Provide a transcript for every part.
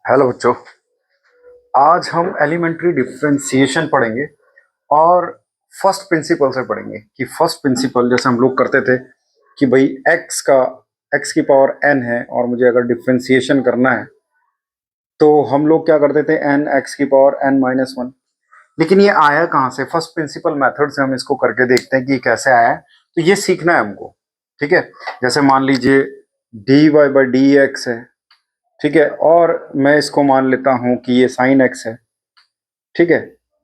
Hello बच्चों। आज हम एलिमेंट्री डिफरेंशिएशन पढ़ेंगे और फर्स्ट प्रिंसिपल से पढ़ेंगे कि फर्स्ट प्रिंसिपल जैसे हम लोग करते थे कि भाई x की पावर n है और मुझे अगर डिफरेंशिएशन करना है तो हम लोग क्या करते थे n x की पावर n-1। लेकिन ये आया कहाँ से? फर्स्ट प्रिंसिपल मेथड से हम इसको करके देखते हैं कि ये कैसे आया है। तो ये सीखना है हमको, ठीक है। जैसे मान लीजिए dy/dx है, ठीक है, और मैं इसको मान लेता हूं कि ये साइन x है, ठीक है।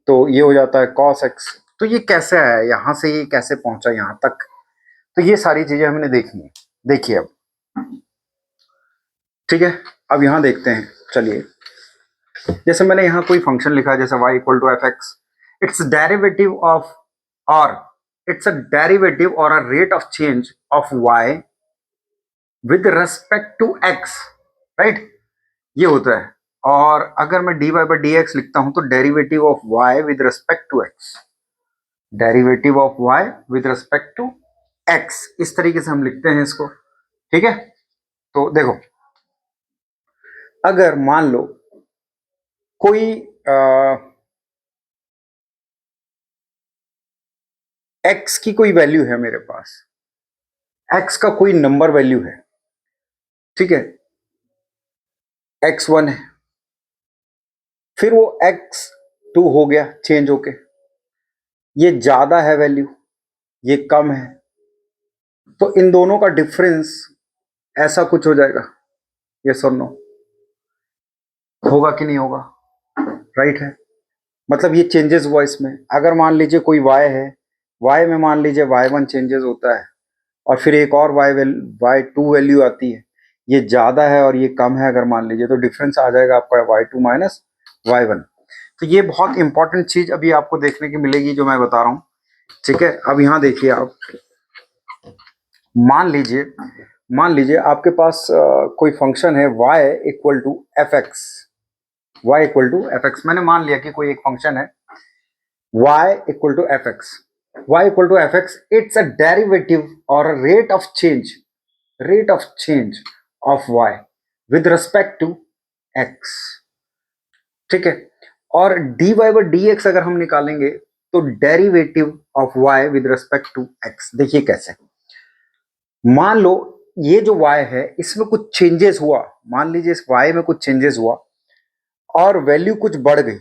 तो ये हो जाता है cos x। तो ये कैसे आया, यहां से ये कैसे पहुंचा यहां तक, तो ये सारी चीजें हमने देखनी है। देखिए अब, ठीक है। अब यहां देखते हैं, चलिए। जैसे मैंने यहाँ कोई फंक्शन लिखा है जैसे y=f(x), इट्स डेरिवेटिव ऑफ और इट्स अ डेरिवेटिव और a rate of change of y with respect to x, right. ये होता है। और अगर मैं dy/dx लिखता हूं तो derivative of y with respect to x, derivative of y with respect to x, इस तरीके से हम लिखते हैं इसको, ठीक है। तो देखो, अगर मान लो कोई x की कोई वैल्यू है मेरे पास, x का कोई नंबर वैल्यू है, ठीक है, x1 है, फिर वो x2 हो गया चेंज होके, ये ज्यादा है वैल्यू, ये कम है, तो इन दोनों का डिफरेंस ऐसा कुछ हो जाएगा। यस और नो? होगा कि नहीं होगा? राइट है। मतलब ये चेंजेस हुआ इसमें। अगर मान लीजिए कोई y है, y में मान लीजिए y1 चेंजेस होता है और फिर एक और y2 वैल्यू आती है, ये ज्यादा है और ये कम है अगर मान लीजिए, तो डिफरेंस आ जाएगा आपका y2 माइनस y1। तो ये बहुत इंपॉर्टेंट चीज अभी आपको देखने की मिलेगी जो मैं बता रहा हूँ, ठीक है। अब यहाँ देखिए आप, मान लीजिए आपके पास कोई फंक्शन है y=f(x), y=f(x), मैंने मान लिया कि कोई एक फंक्शन है y=f(x), y=f(x), it's a derivative और rate of change of y with respect to x, ठीक है। और dy/dx अगर हम निकालेंगे तो derivative of y with respect to x। देखिए कैसे, मान लो ये जो y है इसमें कुछ चेंजेस हुआ, मान लीजिए इस y में कुछ चेंजेस हुआ और वैल्यू कुछ बढ़ गई,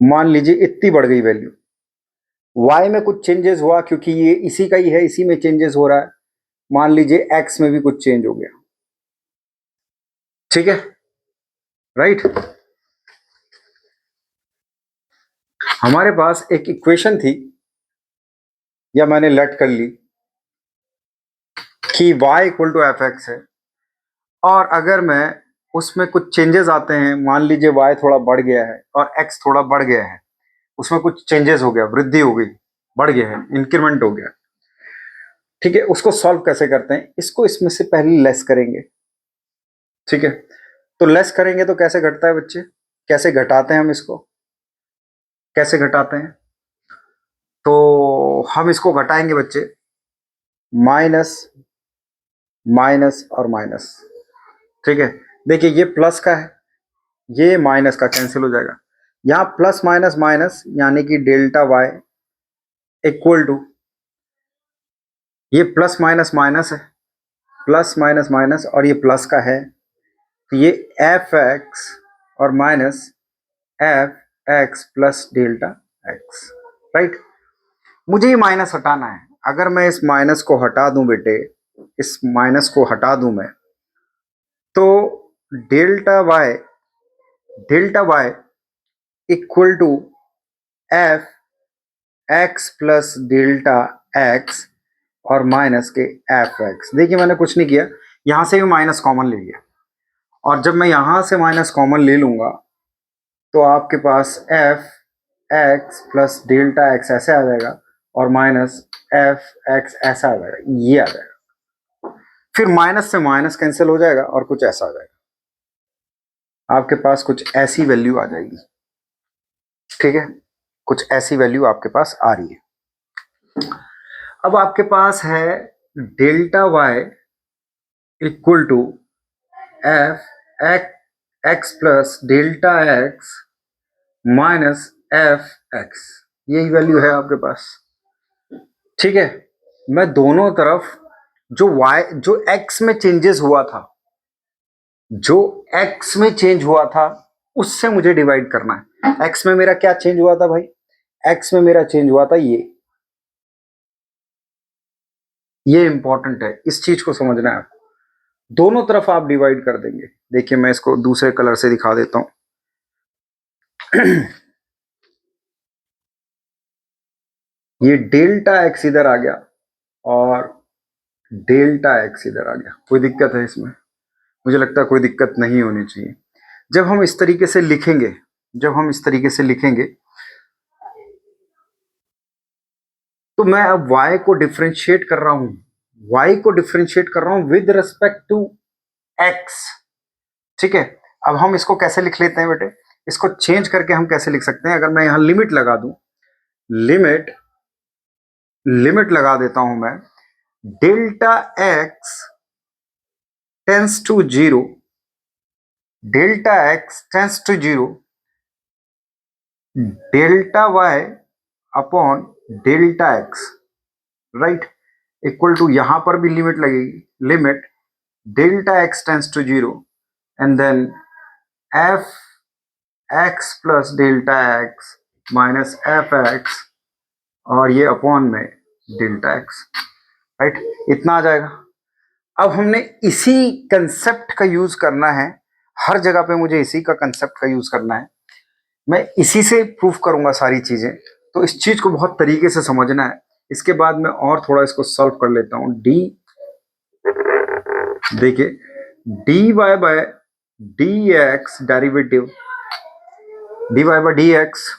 मान लीजिए इतनी बढ़ गई वैल्यू, y में कुछ चेंजेस हुआ क्योंकि ये इसी का ही है, इसी में चेंजेस हो रहा है, मान लीजिए x में भी कुछ चेंज हो गया, ठीक है, राइट। हमारे पास एक इक्वेशन थी, या मैंने लेट कर ली कि y=f(x) है, और अगर मैं उसमें कुछ चेंजेस आते हैं, मान लीजिए y थोड़ा बढ़ गया है और x थोड़ा बढ़ गया है, उसमें कुछ चेंजेस हो गया, वृद्धि हो गई, बढ़ गया है, इंक्रीमेंट हो गया, ठीक है। उसको सॉल्व कैसे करते हैं? इसको इसमें से पहले लेस करेंगे, ठीक है। तो लेस करेंगे तो कैसे घटता है बच्चे, कैसे घटाते हैं हम इसको, कैसे घटाते हैं? तो हम इसको घटाएंगे बच्चे, माइनस माइनस और माइनस, ठीक है। देखिए ये प्लस का है, ये माइनस का कैंसिल हो जाएगा, यहाँ प्लस माइनस माइनस यानी कि डेल्टा y इक्वल टू, ये प्लस माइनस माइनस है, प्लस माइनस माइनस और ये प्लस का है, तो ये f(x) और minus f(x) plus delta x, right. मुझे ये माइनस हटाना है। अगर मैं इस माइनस को हटा दूं बेटे, इस माइनस को हटा दूं मैं, तो delta y equal to f(x) plus delta x और माइनस के f(x). देखिए मैंने कुछ नहीं किया, यहां से भी माइनस कॉमन ले लिया, और जब मैं यहां से माइनस कॉमन ले लूंगा तो आपके पास f(x) प्लस डेल्टा x ऐसे आ जाएगा और माइनस f(x) ऐसा आ जाएगा, ये आ जाएगा। फिर माइनस से माइनस कैंसिल हो जाएगा और कुछ ऐसा आ जाएगा, आपके पास कुछ ऐसी वैल्यू आ जाएगी, ठीक है। कुछ ऐसी वैल्यू आपके पास आ रही है। अब आपके पास है delta y equal to f x plus delta x minus f x, यही वैल्यू है आपके पास। ठीक है, मैं दोनों तरफ जो y जो x में चेंजेस हुआ था, जो x में चेंज हुआ था उससे मुझे डिवाइड करना है। x में मेरा क्या चेंज हुआ था भाई? x में मेरा चेंज हुआ था ये इंपॉर्टेंट है, इस चीज को समझना है आपको। दोनों तरफ आप डिवाइड कर देंगे। देखिए मैं इसको दूसरे कलर से दिखा देता हूं। ये डेल्टा एक्स इधर आ गया और डेल्टा एक्स इधर आ गया। कोई दिक्कत है इसमें? मुझे लगता है कोई दिक्कत नहीं होनी चाहिए। जब हम इस तरीके से लिखेंगे, जब हम इस तरीके से लिखेंगे तो मैं अब y को डिफ्रेंशिएट कर रहा हूं, y को डिफ्रेंशिएट कर रहा हूं विद रिस्पेक्ट टू x। ठीक है, अब हम इसको कैसे लिख लेते हैं बेटे? इसको चेंज करके हम कैसे लिख सकते हैं? अगर मैं यहां लिमिट लगा दूं, लिमिट लिमिट लगा देता हूं मैं, delta x tends to zero, delta x tends to zero, delta y upon delta x, right, equal to, यहां पर भी लिमिट लगेगी, limit delta x tends to zero and then f x plus delta x minus f x और ये upon में delta x, right, इतना आ जाएगा। अब हमने इसी कंसेप्ट का यूज करना है, हर जगह पे मुझे इसी का कंसेप्ट का यूज करना है। मैं इसी से प्रूफ करूंगा सारी चीजें, तो इस चीज को बहुत तरीके से समझना है। इसके बाद मैं और थोड़ा इसको सॉल्व कर लेता हूं। डी, देखिए d y by d x derivative, d y by d x,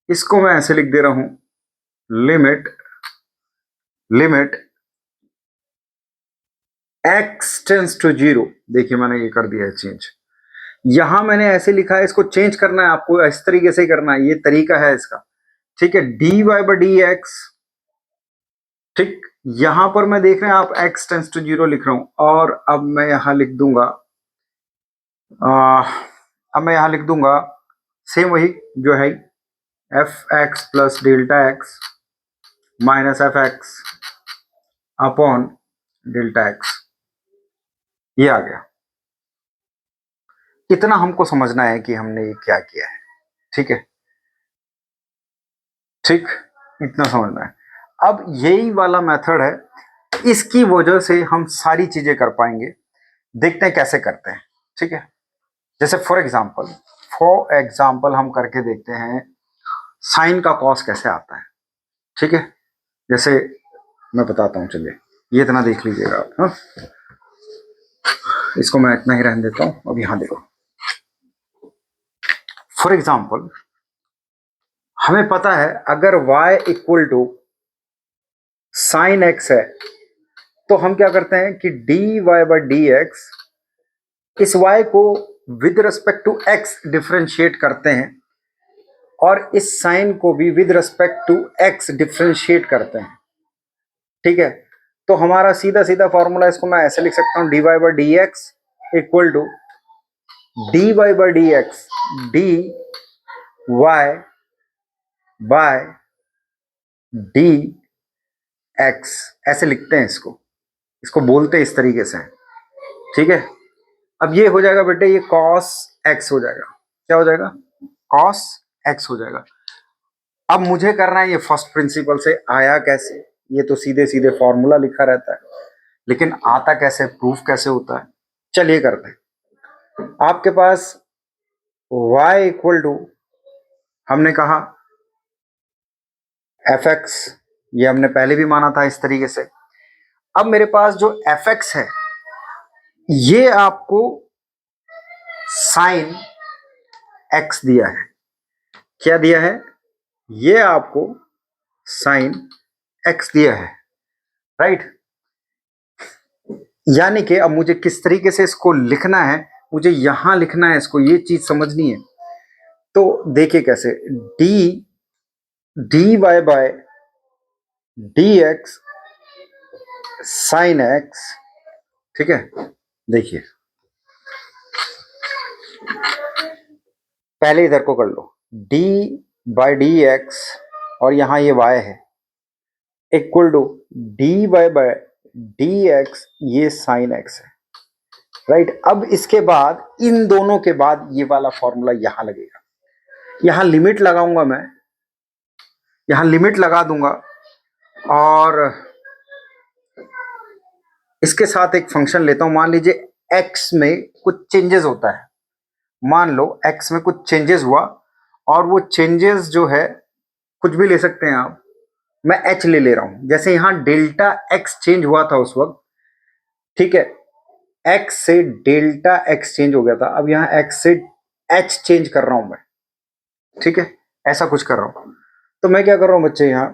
इसको मैं ऐसे लिख दे रहा हूं, limit limit x tends to zero. देखिए मैंने ये कर दिया है चेंज, यहां मैंने ऐसे लिखा है, इसको चेंज करना है आपको, इस तरीके से ही करना है, ये तरीका है इसका। ठीक है, d y by d x, ठीक, यहां पर मैं देख रहे हैं आप एक्स टेंस टू जीरो लिख रहा हूं, और अब मैं यहां लिख दूंगा अब मैं यहां लिख दूंगा सेम वही जो है, F x plus delta x minus f x upon delta x, ये आ गया। इतना हमको समझना है कि हमने ये क्या किया है। ठीक है, ठीक, इतना समझना है। अब यही वाला मेथड है, इसकी वजह से हम सारी चीजें कर पाएंगे। देखते हैं कैसे करते हैं। ठीक है, जैसे फॉर एग्जाम्पल हम करके देखते हैं साइन का कॉस कैसे आता है। ठीक है, जैसे मैं बताता हूं, चलिए ये इतना देख लीजिएगा आप। हाँ, इसको मैं इतना ही रहने देता हूं। अब यहां देखो, फॉर एग्जाम्पल हमें पता है अगर y equal to sine x है, तो हम क्या करते हैं कि d y by d x, इस y को with respect to x differentiate करते हैं और इस साइन को भी with respect to x differentiate करते हैं। ठीक है, तो हमारा सीधा सीधा फॉर्मूला, इसको मैं ऐसे लिख सकता हूं, d y by d x equal to d y by d x d y by d x, ऐसे लिखते हैं इसको, इसको बोलते हैं इस तरीके से। ठीक है, अब ये हो जाएगा बेटे, ये कॉस एक्स हो जाएगा। क्या हो जाएगा? कॉस एक्स हो जाएगा। अब मुझे करना है ये फर्स्ट प्रिंसिपल से। आया कैसे? ये तो सीधे सीधे फॉर्मूला लिखा रहता है, लेकिन आता कैसे, प्रूफ कैसे होता है, चलिए करते हैं। आपके पास y इक्वल टू, हमने कहा एफ एक्स, ये हमने पहले भी माना था इस तरीके से। अब मेरे पास जो एफ एक्स है, ये आपको साइन एक्स दिया है। क्या दिया है? ये आपको साइन एक्स दिया है, राइट। यानी कि अब मुझे किस तरीके से इसको लिखना है, मुझे यहां लिखना है इसको, ये चीज समझनी है। तो देखिए कैसे, d d y by d x sine x. ठीक है, देखिए पहले इधर को कर लो, d/dx और यहाँ ये y है इक्वल टू dy/dx, ये sin x है, राइट। अब इसके बाद इन दोनों के बाद ये वाला फॉर्मूला यहां लगेगा, यहां लिमिट लगाऊंगा मैं, यहां लिमिट लगा दूंगा और इसके साथ एक फंक्शन लेता हूं। मान लीजिए x में कुछ चेंजेस होता है, मान लो x में कुछ चेंजेस हुआ और वो चेंजेस जो है कुछ भी ले सकते हैं आप, मैं h ले रहा हूं। जैसे यहां डेल्टा x चेंज हुआ था उस वक्त, ठीक है, x से डेल्टा x चेंज हो गया था, अब यहां x से h चेंज कर रहा हूं मैं, ठीक है, ऐसा कुछ कर रहा हूं। तो मैं क्या कर रहा हूं बच्चे यहां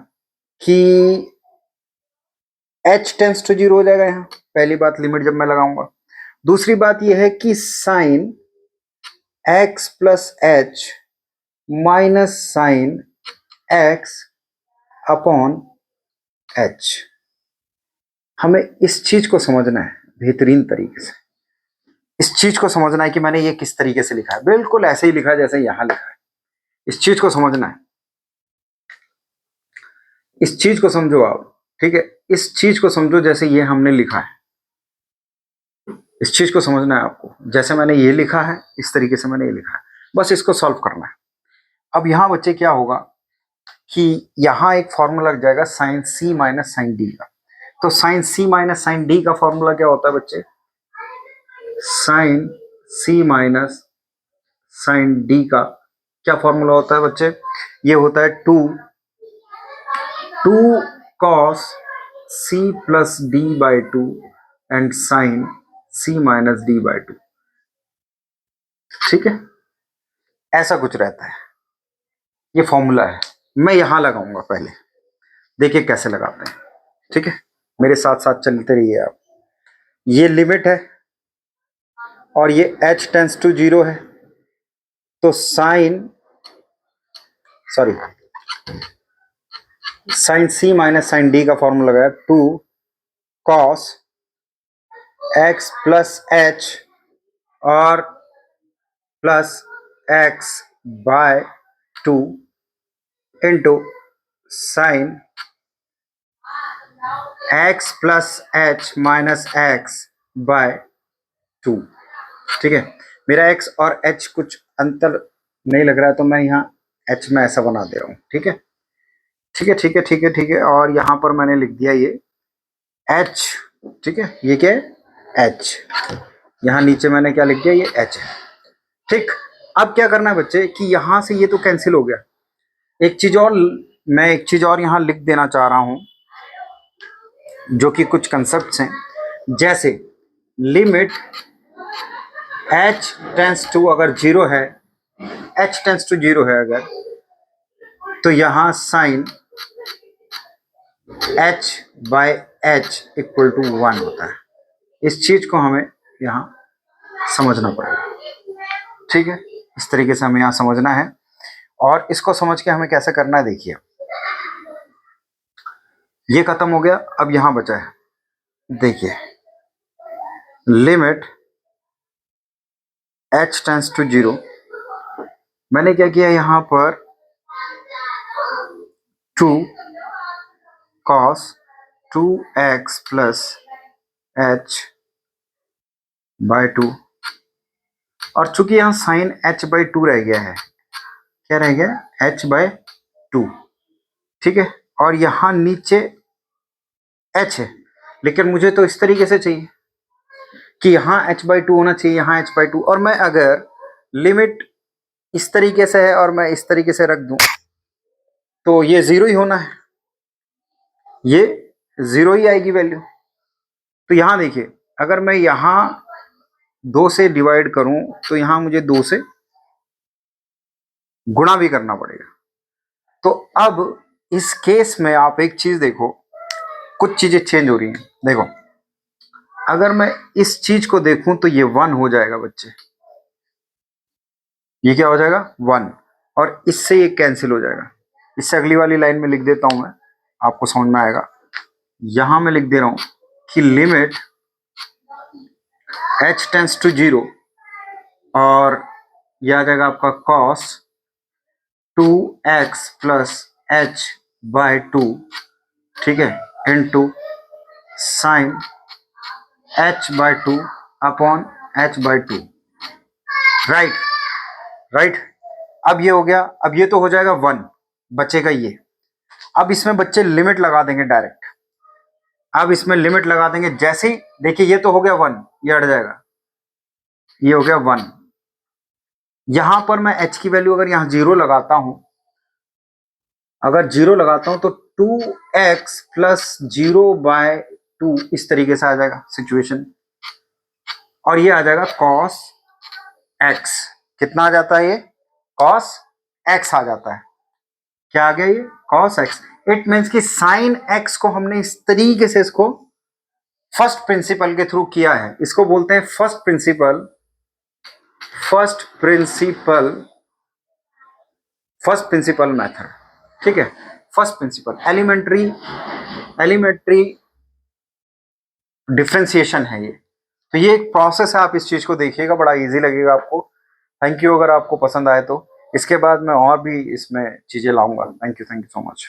कि h टेंस टू 0 हो जाएगा यहां, पहली बात लिमिट जब मैं लगाऊंगा। दूसरी बात यह है कि sine x plus h minus sine x upon h, हमें इस चीज को समझना है बेहतरीन तरीके से, इस चीज को समझना है कि मैंने ये किस तरीके से लिखा है, बिल्कुल ऐसे ही लिखा है जैसे यहां लिखा है। इस चीज को समझना है, इस चीज को समझो आप, ठीक है, इस चीज को समझो जैसे ये हमने लिखा है, इस चीज को समझना है आपको, जैसे मैंने ये लिखा है इस तरीके से मैंने ये लिखा है, बस इसको सॉल्व करना है। अब यहां बच्चे क्या होगा कि यहां एक फॉर्मूला लग जाएगा sine C minus sine D का। तो sine C minus sine D का फॉर्मूला क्या होता है बच्चे, sine C minus sine D का क्या फॉर्मूला होता है बच्चे, ये होता है two cos C plus D by two and sine C minus D by two, ठीक है, ऐसा कुछ रहता है, ये फॉर्मूला है। मैं यहां लगाऊंगा, पहले देखिए कैसे लगाते हैं, ठीक है, मेरे साथ साथ चलते रहिए आप। ये लिमिट है और ये h टेंस टू 0 है, तो sine C minus sine D का फॉर्मूला लगाया two cos x plus h और plus x by 2 into sine x plus h minus x by 2, ठीक है। मेरा x और h कुछ अंतर नहीं लग रहा है तो मैं यहाँ h में ऐसा बना दे रहा हूँ, ठीक है, ठीक है, ठीक है, ठीक है, ठीक है, और यहाँ पर मैंने लिख दिया ये h, ठीक है, ये क्या है h, यहाँ नीचे मैंने क्या लिख दिया, ये h है, ठीक। अब क्या करना है बच्चे कि यहां से ये तो कैंसिल हो गया, एक चीज और, मैं एक चीज और यहां लिख देना चाह रहा हूं जो कि कुछ कंसेप्ट्स हैं, जैसे लिमिट h टेंस टू अगर 0 है, h टेंस टू 0 है अगर, तो यहां sine h by h equal to 1 होता है। इस चीज को हमें यहां समझना पड़ेगा, ठीक है, इस तरीके से हमें यहां समझना है और इसको समझ के हमें कैसे करना है, देखिए ये खत्म हो गया, अब यहां बचा है, देखिए लिमिट h टेंस टू 0, मैंने क्या किया यहां पर two cos 2x plus h by 2, और चूंकि यहां साइन h बाई 2 रह गया है, क्या रह गया h बाय 2, ठीक है, और यहां नीचे h है, लेकिन मुझे तो इस तरीके से चाहिए कि यहाँ h बाई 2 होना चाहिए, यहाँ h बाई 2, और मैं अगर लिमिट इस तरीके से है और मैं इस तरीके से रख दूं तो ये 0 ही होना है, ये 0 ही आएगी वैल्यू। तो यहां देखिए अगर मैं यहां 2 से डिवाइड करूं तो यहां मुझे 2 से गुणा भी करना पड़ेगा। तो अब इस केस में आप एक चीज देखो, कुछ चीजें चेंज हो रही हैं, देखो अगर मैं इस चीज को देखूं तो ये 1 हो जाएगा बच्चे, ये क्या हो जाएगा 1, और इससे ये कैंसिल हो जाएगा। इससे अगली वाली लाइन में लिख देता हूं मैं, आपको समझ में आएगा। यहां मैं लिख दे रहा हूं कि लिमिट h टेंस टू 0 और ये आ जाएगा आपका cos 2x plus h by 2, ठीक है, into sine h by 2 upon h by 2, right right. अब ये हो गया, अब ये तो हो जाएगा 1, बचेगा ये। अब इसमें बच्चे लिमिट लगा देंगे डायरेक्ट, अब इसमें लिमिट लगा देंगे जैसे ही, देखिए ये तो हो गया 1, ये हट जाएगा, ये हो गया 1। यहां पर मैं h की वैल्यू अगर यहां 0 लगाता हूं, अगर 0 लगाता हूं तो 2x प्लस 0 बाय 2 इस तरीके से आ जाएगा सिचुएशन, और ये आ जाएगा cos x। कितना आ जाता है ये? cos x आ जाता है। क्या आ गया ये? cos x। इट मीन्स कि साइन x को हमने इस तरीके से इसको फर्स्ट प्रिंसिपल के थ्रू किया है, इसको बोलते हैं first principle, first principle, first principle method, ठीक है, first principle elementary, elementary differentiation है ये। तो ये एक प्रोसेस है, आप इस चीज को देखिएगा, बड़ा इजी लगेगा आपको। थैंक यू, अगर आपको पसंद आए तो। इसके बाद मैं और भी इसमें चीजें लाऊंगा। Thank you so much.